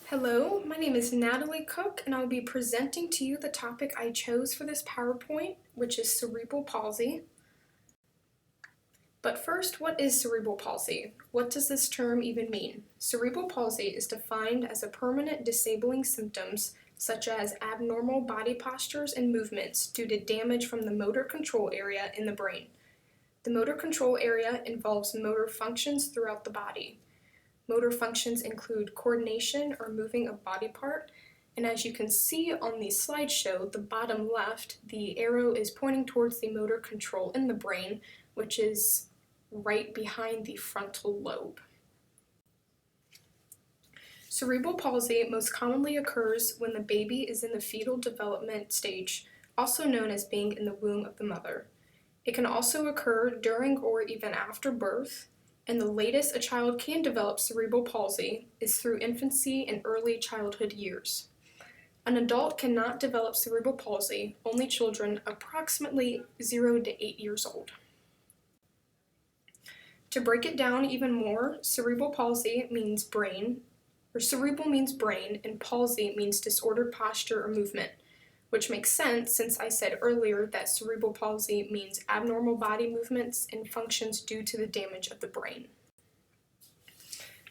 Hello, my name is Natalie Cook, and I'll be presenting to you the topic I chose for this PowerPoint, which is cerebral palsy. But first, what is cerebral palsy? What does this term even mean? Cerebral palsy is defined as a permanent disabling symptoms such as abnormal body postures and movements due to damage from the motor control area in the brain. The motor control area involves motor functions throughout the body. Motor functions include coordination or moving a body part, and as you can see on the slideshow, the bottom left, the arrow is pointing towards the motor control in the brain, which is right behind the frontal lobe. Cerebral palsy most commonly occurs when the baby is in the fetal development stage, also known as being in the womb of the mother. It can also occur during or even after birth, and the latest a child can develop cerebral palsy is through infancy and early childhood years. An adult cannot develop cerebral palsy, only children approximately 0 to 8 years old. To break it down even more, cerebral palsy means brain, or cerebral means brain, and palsy means disordered posture or movement, which makes sense since I said earlier that cerebral palsy means abnormal body movements and functions due to the damage of the brain.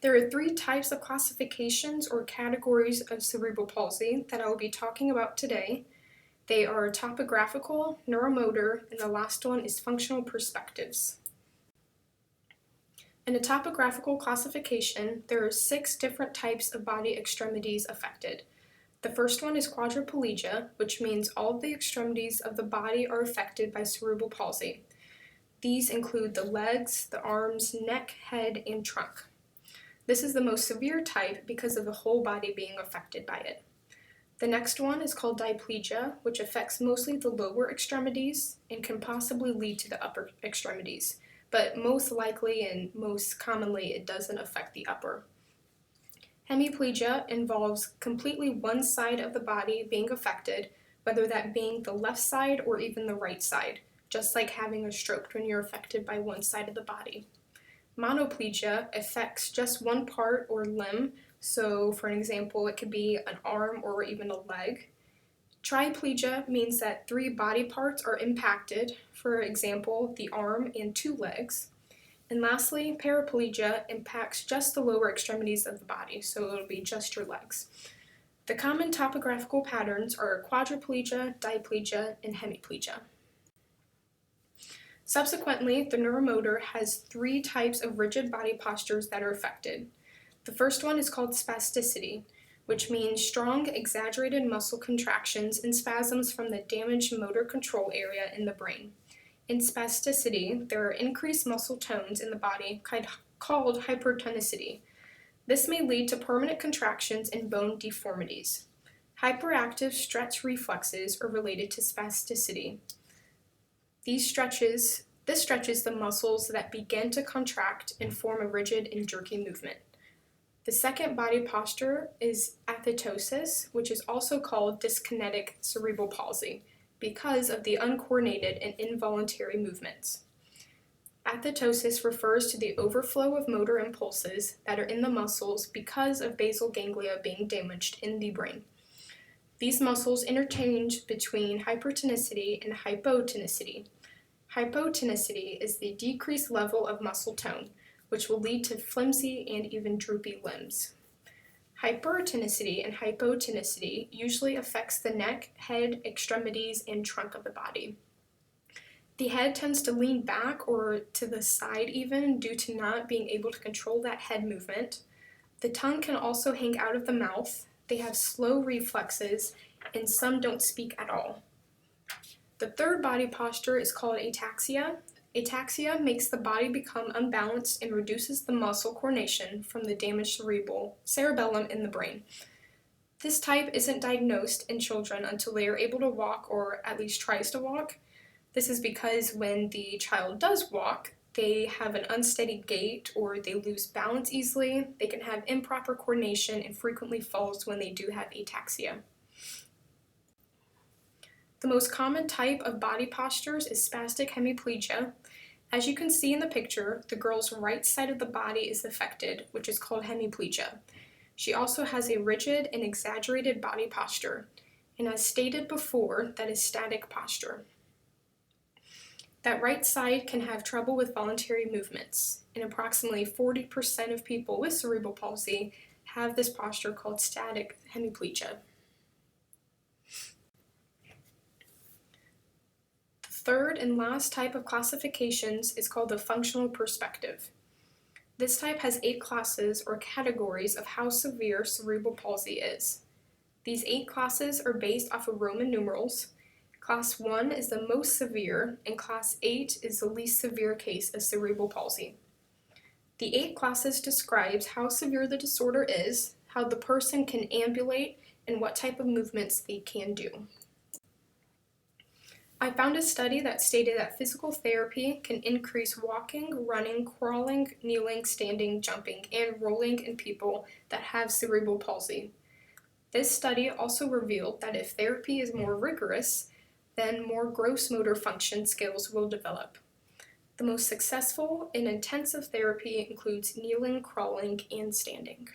There are 3 types of classifications or categories of cerebral palsy that I will be talking about today. They are topographical, neuromotor, and the last one is functional perspectives. In a topographical classification, there are 6 different types of body extremities affected. The first one is quadriplegia, which means all of the extremities of the body are affected by cerebral palsy. These include the legs, the arms, neck, head, and trunk. This is the most severe type because of the whole body being affected by it. The next one is called diplegia, which affects mostly the lower extremities and can possibly lead to the upper extremities, but most likely and most commonly it doesn't affect the upper. Hemiplegia involves completely one side of the body being affected, whether that being the left side or even the right side, just like having a stroke when you're affected by one side of the body. Monoplegia affects just one part or limb, so for an example, it could be an arm or even a leg. Triplegia means that 3 body parts are impacted, for example, the arm and 2 legs. And lastly, paraplegia impacts just the lower extremities of the body, so it'll be just your legs. The common topographical patterns are quadriplegia, diplegia, and hemiplegia. Subsequently, the neuromotor has 3 types of rigid body postures that are affected. The first one is called spasticity, which means strong, exaggerated muscle contractions and spasms from the damaged motor control area in the brain. In spasticity, there are increased muscle tones in the body called hypertonicity. This may lead to permanent contractions and bone deformities. Hyperactive stretch reflexes are related to spasticity. This stretches the muscles that begin to contract and form a rigid and jerky movement. The second body posture is athetosis, which is also called dyskinetic cerebral palsy, because of the uncoordinated and involuntary movements. Athetosis refers to the overflow of motor impulses that are in the muscles because of basal ganglia being damaged in the brain. These muscles interchange between hypertonicity and hypotonicity. Hypotonicity is the decreased level of muscle tone, which will lead to flimsy and even droopy limbs. Hypertonicity and hypotonicity usually affects the neck, head, extremities, and trunk of the body. The head tends to lean back or to the side even due to not being able to control that head movement. The tongue can also hang out of the mouth. They have slow reflexes, and some don't speak at all. The third body posture is called ataxia. Ataxia makes the body become unbalanced and reduces the muscle coordination from the damaged cerebellum in the brain. This type isn't diagnosed in children until they are able to walk or at least tries to walk. This is because when the child does walk, they have an unsteady gait or they lose balance easily. They can have improper coordination and frequently falls when they do have ataxia. The most common type of body postures is spastic hemiplegia. As you can see in the picture, the girl's right side of the body is affected, which is called hemiplegia. She also has a rigid and exaggerated body posture, and as stated before, that is static posture. That right side can have trouble with voluntary movements, and approximately 40% of people with cerebral palsy have this posture called static hemiplegia. The third and last type of classifications is called the functional perspective. This type has 8 classes or categories of how severe cerebral palsy is. These 8 classes are based off of Roman numerals. Class 1 is the most severe, and Class 8 is the least severe case of cerebral palsy. The 8 classes describes how severe the disorder is, how the person can ambulate, and what type of movements they can do. I found a study that stated that physical therapy can increase walking, running, crawling, kneeling, standing, jumping, and rolling in people that have cerebral palsy. This study also revealed that if therapy is more rigorous, then more gross motor function skills will develop. The most successful and intensive therapy includes kneeling, crawling, and standing.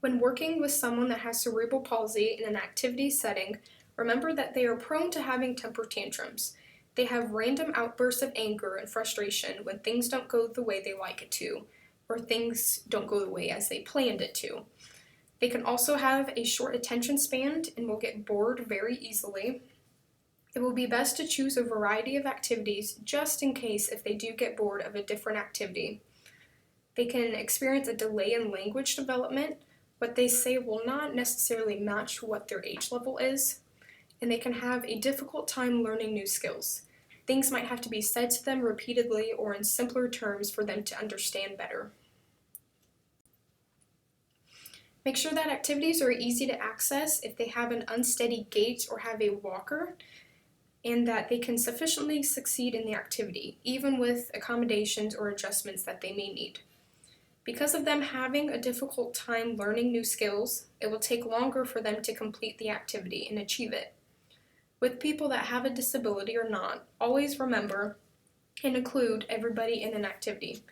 When working with someone that has cerebral palsy in an activity setting, remember that they are prone to having temper tantrums. They have random outbursts of anger and frustration when things don't go the way they like it to, or things don't go the way as they planned it to. They can also have a short attention span and will get bored very easily. It will be best to choose a variety of activities just in case if they do get bored of a different activity. They can experience a delay in language development. What they say will not necessarily match what their age level is, and they can have a difficult time learning new skills. Things might have to be said to them repeatedly or in simpler terms for them to understand better. Make sure that activities are easy to access if they have an unsteady gait or have a walker, and that they can sufficiently succeed in the activity, even with accommodations or adjustments that they may need. Because of them having a difficult time learning new skills, it will take longer for them to complete the activity and achieve it. With people that have a disability or not, always remember and include everybody in an activity.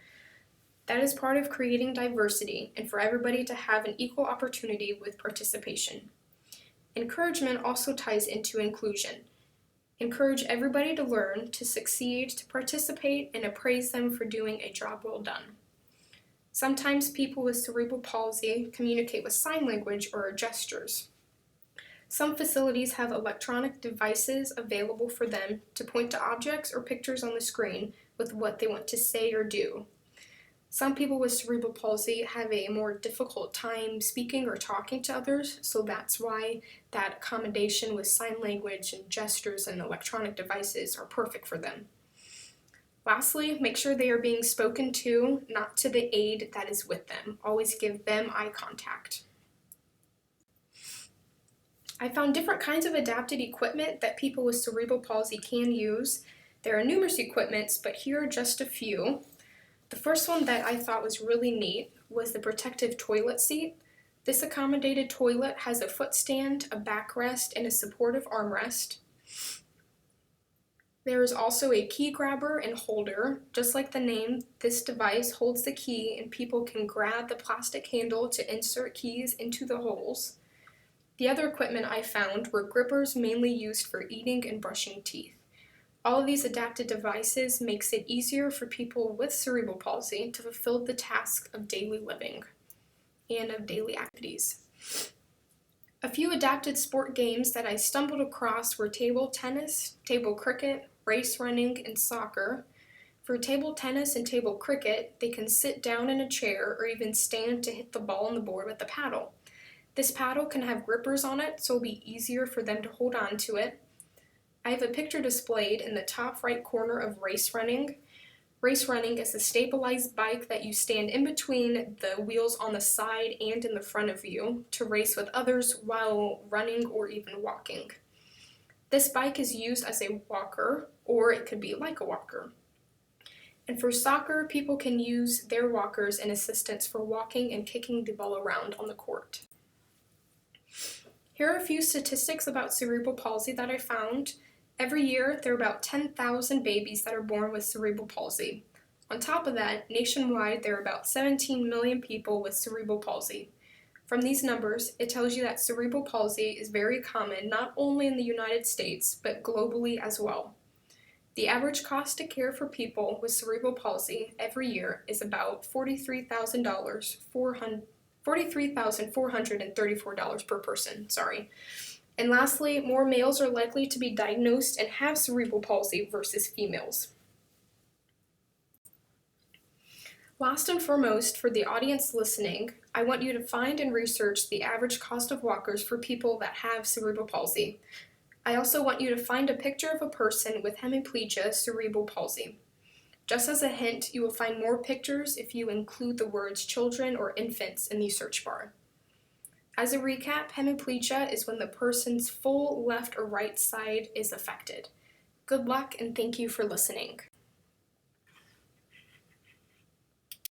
That is part of creating diversity and for everybody to have an equal opportunity with participation. Encouragement also ties into inclusion. Encourage everybody to learn, to succeed, to participate, and appraise them for doing a job well done. Sometimes people with cerebral palsy communicate with sign language or gestures. Some facilities have electronic devices available for them to point to objects or pictures on the screen with what they want to say or do. Some people with cerebral palsy have a more difficult time speaking or talking to others, so that's why that accommodation with sign language and gestures and electronic devices are perfect for them. Lastly, make sure they are being spoken to, not to the aide that is with them. Always give them eye contact. I found different kinds of adapted equipment that people with cerebral palsy can use. There are numerous equipments, but here are just a few. The first one that I thought was really neat was the protective toilet seat. This accommodated toilet has a foot stand, a backrest, and a supportive armrest. There is also a key grabber and holder. Just like the name, this device holds the key and people can grab the plastic handle to insert keys into the holes. The other equipment I found were grippers mainly used for eating and brushing teeth. All of these adapted devices makes it easier for people with cerebral palsy to fulfill the tasks of daily living and of daily activities. A few adapted sport games that I stumbled across were table tennis, table cricket, race running, and soccer. For table tennis and table cricket, they can sit down in a chair or even stand to hit the ball on the board with a paddle. This paddle can have grippers on it, so it'll be easier for them to hold on to it. I have a picture displayed in the top right corner of race running. Race running is a stabilized bike that you stand in between the wheels on the side and in the front of you to race with others while running or even walking. This bike is used as a walker, or it could be like a walker. And for soccer, people can use their walkers and assistants for walking and kicking the ball around on the court. Here are a few statistics about cerebral palsy that I found. Every year, there are about 10,000 babies that are born with cerebral palsy. On top of that, nationwide there are about 17 million people with cerebral palsy. From these numbers, it tells you that cerebral palsy is very common not only in the United States, but globally as well. The average cost to care for people with cerebral palsy every year is about $43,434 per person. And lastly, more males are likely to be diagnosed and have cerebral palsy versus females. Last and foremost, for the audience listening, I want you to find and research the average cost of walkers for people that have cerebral palsy. I also want you to find a picture of a person with hemiplegia cerebral palsy. Just as a hint, you will find more pictures if you include the words children or infants in the search bar. As a recap, hemiplegia is when the person's full left or right side is affected. Good luck and thank you for listening.